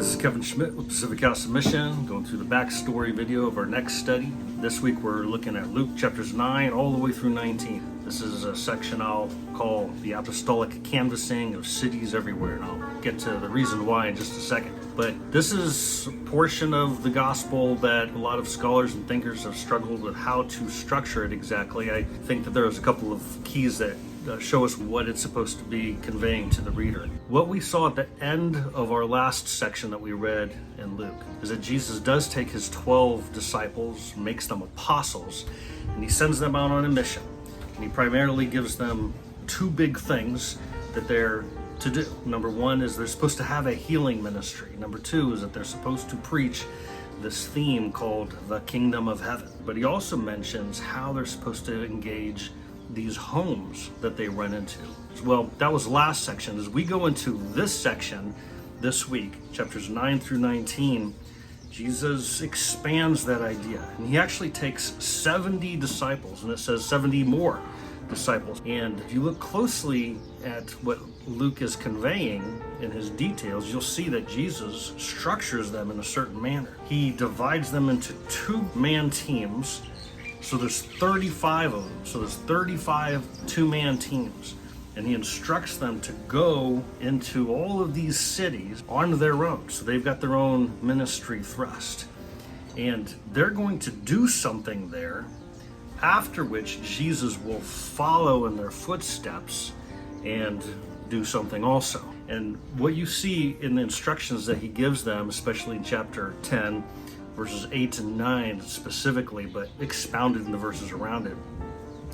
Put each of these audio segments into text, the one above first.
This is Kevin Schmidt with Pacific House of Mission, going through the backstory video of our next study. This week we're looking at Luke chapters 9 all the way through 19. This is a section I'll call the apostolic canvassing of cities everywhere, and I'll get to the reason why in just a second. But this is a portion of the gospel that a lot of scholars and thinkers have struggled with how to structure it exactly. I think that there's a couple of keys that show us what it's supposed to be conveying to the reader. What we saw at the end of our last section that we read in Luke is that Jesus does take his 12 disciples, makes them apostles, and he sends them out on a mission. And he primarily gives them two big things that they're to do. Number one is they're supposed to have a healing ministry. Number two is that they're supposed to preach this theme called the kingdom of heaven. But he also mentions how they're supposed to engage these homes that they run into. Well, that was last section. As we go into this section this week, chapters 9 through 19, Jesus expands that idea. And he actually takes 70 disciples, and it says 70 more disciples. And if you look closely at what Luke is conveying in his details, you'll see that Jesus structures them in a certain manner. He divides them into two-man teams. So there's 35 of them. So there's 35 two-man teams. And he instructs them to go into all of these cities on their own. So they've got their own ministry thrust. And they're going to do something there, after which Jesus will follow in their footsteps and do something also. And what you see in the instructions that he gives them, especially in chapter 10, verses 8 and 9 specifically, but expounded in the verses around it,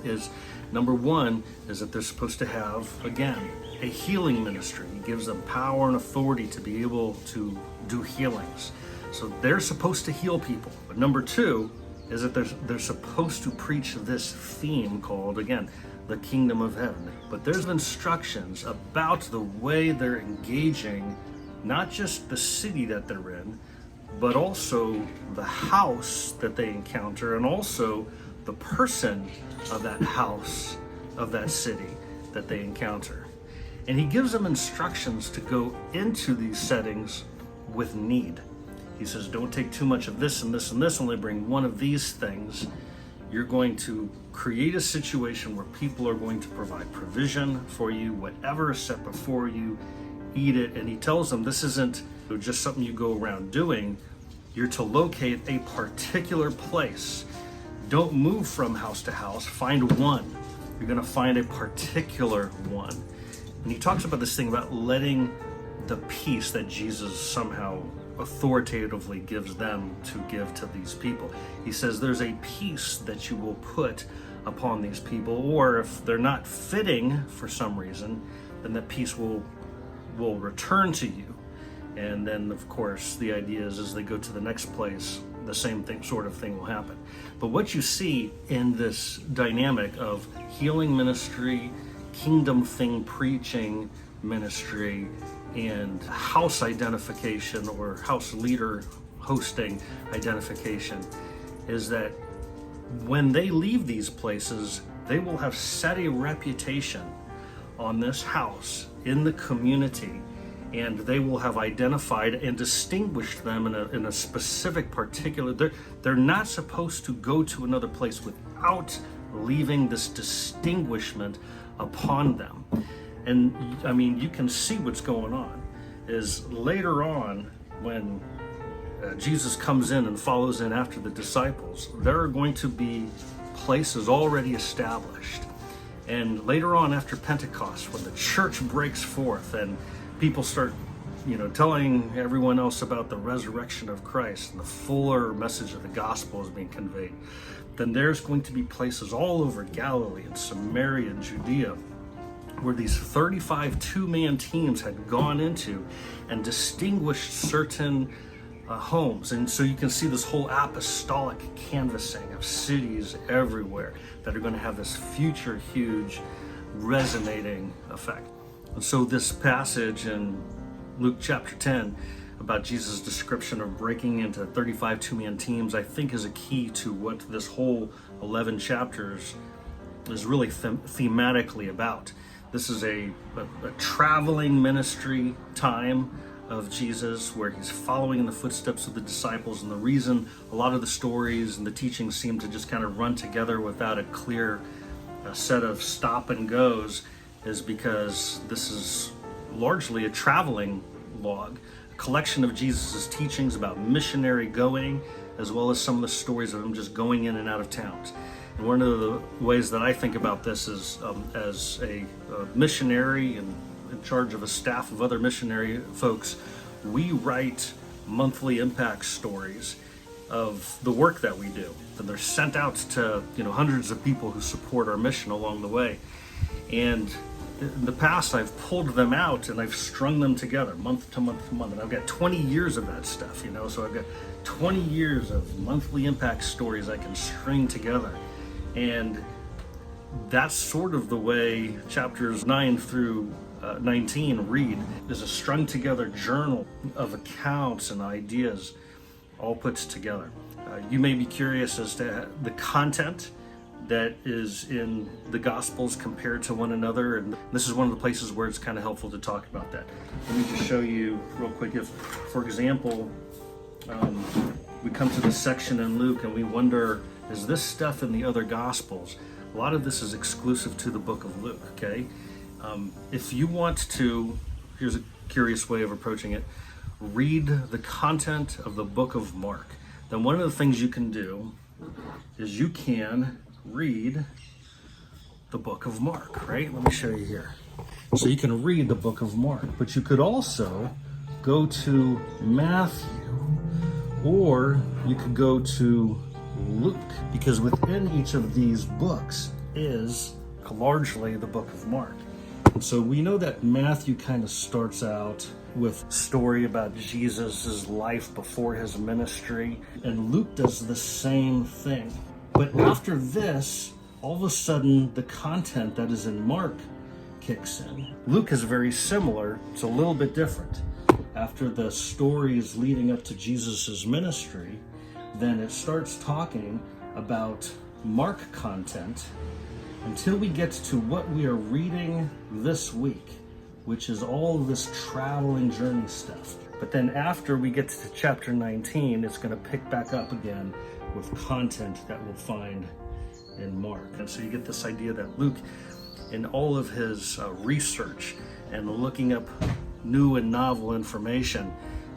is number one is that they're supposed to have, again, a healing ministry. He gives them power and authority to be able to do healings. So they're supposed to heal people. But number two is that they're supposed to preach this theme called, again, the kingdom of heaven. But there's instructions about the way they're engaging not just the city that they're in, but also the house that they encounter, and also the person of that house, of that city that they encounter. And he gives them instructions to go into these settings with need. He says, don't take too much of this and this and this, only bring one of these things. You're going to create a situation where people are going to provide provision for you, whatever is set before you, eat it. And he tells them this isn't just something you go around doing. You're to locate a particular place. Don't move from house to house. Find one. You're going to find a particular one. And he talks about this thing about letting the peace that Jesus somehow authoritatively gives them to give to these people. He says there's a peace that you will put upon these people, or if they're not fitting for some reason, then that peace will return to you. And then, of course, the idea is as they go to the next place, the same thing, sort of thing will happen. But what you see in this dynamic of healing ministry, kingdom thing preaching ministry, and house identification or house leader hosting identification is that when they leave these places, they will have set a reputation on this house in the community, and they will have identified and distinguished them in a specific particular. They're not supposed to go to another place without leaving this distinguishment upon them. And I mean, you can see what's going on is later on when Jesus comes in and follows in after the disciples, there are going to be places already established. And later on after Pentecost, when the church breaks forth and people start, telling everyone else about the resurrection of Christ and the fuller message of the gospel is being conveyed, then there's going to be places all over Galilee and Samaria and Judea where these 35 two-man teams had gone into and distinguished certain homes. And so you can see this whole apostolic canvassing of cities everywhere that are going to have this future huge resonating effect. And so this passage in Luke chapter 10 about Jesus' description of breaking into 35 two-man teams, I think is a key to what this whole 11 chapters is really thematically about. This is a traveling ministry time of Jesus, where he's following in the footsteps of the disciples. And the reason a lot of the stories and the teachings seem to just kind of run together without a clear set of stop and goes is because this is largely a traveling log, a collection of Jesus's teachings about missionary going, as well as some of the stories of him just going in and out of towns. And one of the ways that I think about this is as a missionary and in charge of a staff of other missionary folks, we write monthly impact stories of the work that we do. And they're sent out to hundreds of people who support our mission along the way. And in the past, I've pulled them out and I've strung them together month to month to month. And I've got 20 years of that stuff, so I've got 20 years of monthly impact stories I can string together. And that's sort of the way chapters 9 through 19 read, is a strung together journal of accounts and ideas all put together. You may be curious as to the content that is in the Gospels compared to one another, and this is one of the places where it's kind of helpful to talk about that. Let me just show you real quick. If, for example, we come to this section in Luke and we wonder, is this stuff in the other Gospels? A lot of this is exclusive to the book of Luke, okay? If you want to, here's a curious way of approaching it, read the content of the book of Mark. Then one of the things you can do is you can read the book of Mark, right? Let me show you here. So you can read the book of Mark, but you could also go to Matthew, or you could go to Luke, because within each of these books is largely the book of Mark. And so we know that Matthew kind of starts out with a story about Jesus's life before his ministry, and Luke does the same thing. But after this, all of a sudden, the content that is in Mark kicks in. Luke is very similar. It's a little bit different. After the stories leading up to Jesus's ministry, then it starts talking about Mark content until we get to what we are reading this week, which is all of this traveling journey stuff. But then after we get to chapter 19, it's going to pick back up again with content that we'll find in Mark. And so you get this idea that Luke, in all of his research and looking up new and novel information,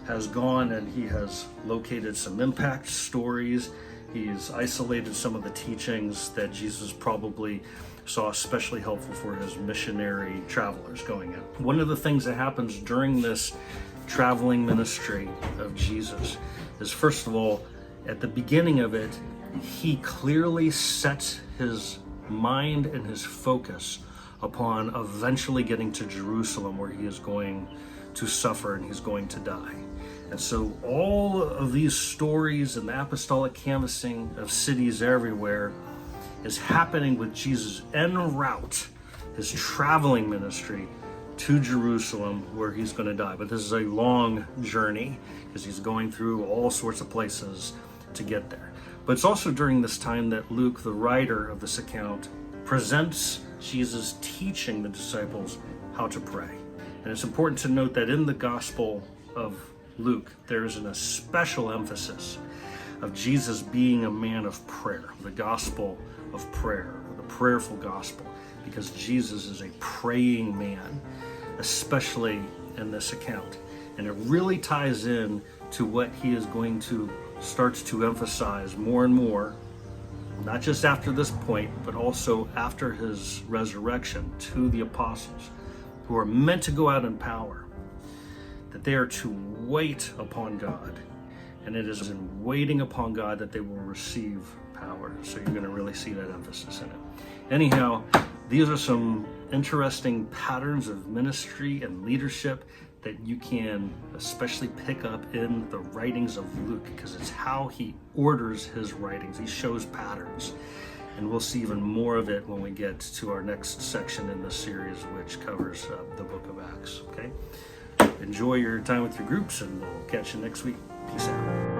has gone and he has located some impact stories. He's isolated some of the teachings that Jesus probably saw especially helpful for his missionary travelers going in. One of the things that happens during this traveling ministry of Jesus is, first of all, at the beginning of it, he clearly sets his mind and his focus upon eventually getting to Jerusalem, where he is going to suffer and he's going to die. And so all of these stories and the apostolic canvassing of cities everywhere is happening with Jesus en route, his traveling ministry to Jerusalem, where he's going to die. But this is a long journey because he's going through all sorts of places to get there. But it's also during this time that Luke, the writer of this account, presents Jesus teaching the disciples how to pray. And it's important to note that in the Gospel of Luke, there is a special emphasis of Jesus being a man of prayer, the gospel of prayer, the prayerful gospel, because Jesus is a praying man, especially in this account. And it really ties in to what he is going to start to emphasize more and more, not just after this point, but also after his resurrection, to the apostles who are meant to go out in power, that they are to wait upon God. And it is in waiting upon God that they will receive power. So you're going to really see that emphasis in it. Anyhow, these are some interesting patterns of ministry and leadership that you can especially pick up in the writings of Luke, because it's how he orders his writings. He shows patterns. And we'll see even more of it when we get to our next section in this series, which covers the book of Acts. Okay? Enjoy your time with your groups, and we'll catch you next week. Peace out.